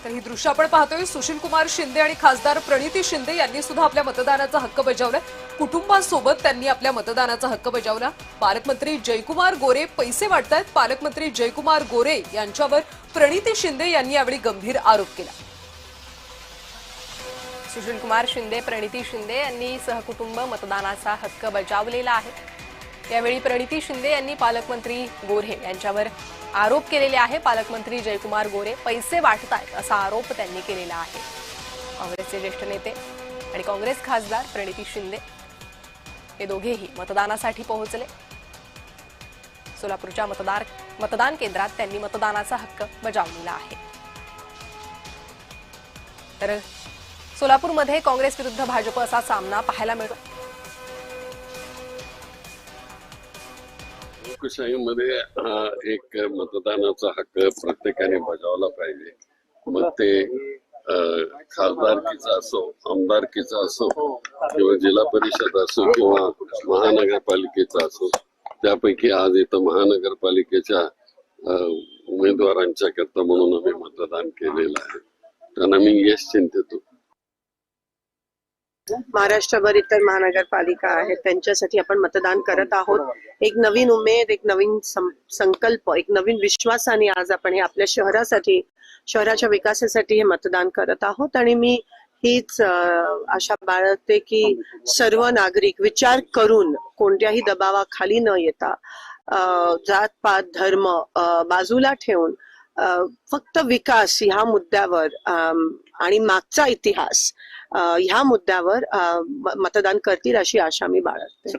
तर ही दृश्य आपण पाहतोय. सुशील कुमार शिंदे आणि खासदार प्रणिती शिंदे यांनी सुद्धा आपल्या मतदानाचा हक्क बजावलाय. कुटुंबासोबत त्यांनी आपल्या मतदानाचा हक्क बजावला. पालकमंत्री जयकुमार गोरे पैसे वाटतायत. पालकमंत्री जयकुमार गोरे यांच्यावर प्रणिती शिंदे यांनी यावेळी गंभीर आरोप केला. सुशील कुमार शिंदे, प्रणिती शिंदे यांनी सहकुटुंब मतदानाचा हक्क बजावलेला आहे. यावेळी प्रणिती शिंदे यांनी पालकमंत्री गोरे यांच्यावर आरोप केलेले आहे. पालकमंत्री जयकुमार गोरे पैसे वाटतायत असा आरोप त्यांनी केलेला आहे. काँग्रेसचे ज्येष्ठ नेते आणि काँग्रेस खासदार प्रणिती शिंदे हे दोघेही मतदानासाठी पोहोचले. सोलापूरच्या मतदान केंद्रात त्यांनी मतदानाचा हक्क बजावलेला आहे. तर सोलापूरमध्ये काँग्रेस विरुद्ध भाजप असा सामना पाहायला मिळतो. लोकशाहीमध्ये एक मतदानाचा हक्क प्रत्येकाने बजावला पाहिजे. मग ते खासदारकीचा असो, आमदारकीचा असो किंवा जिल्हा परिषद असो किंवा महानगरपालिकेचा असो. त्यापैकी आज इथं महानगरपालिकेच्या उमेदवारांच्या करता म्हणून आम्ही मतदान केलेलं आहे. त्यांना मी यश चिंतितो. महाराष्ट्रभर इतर महानगरपालिका आहेत, त्यांच्यासाठी आपण मतदान करत आहोत. एक नवीन उमेद, एक नवीन संकल्प, एक नवीन विश्वासाने आज आपण हे आपल्या शहरासाठी, शहराच्या विकासासाठी हे मतदान करत आहोत. आणि मी हीच आशा बाळगते की सर्व नागरिक विचार करून कोणत्याही दबावाखाली न येता, जात पात धर्म बाजूला ठेवून फक्त विकास ह्या मुद्द्यावर आणि मागचा इतिहास ह्या मुद्द्यावर मतदान करतील अशी आशा मी बाळगते.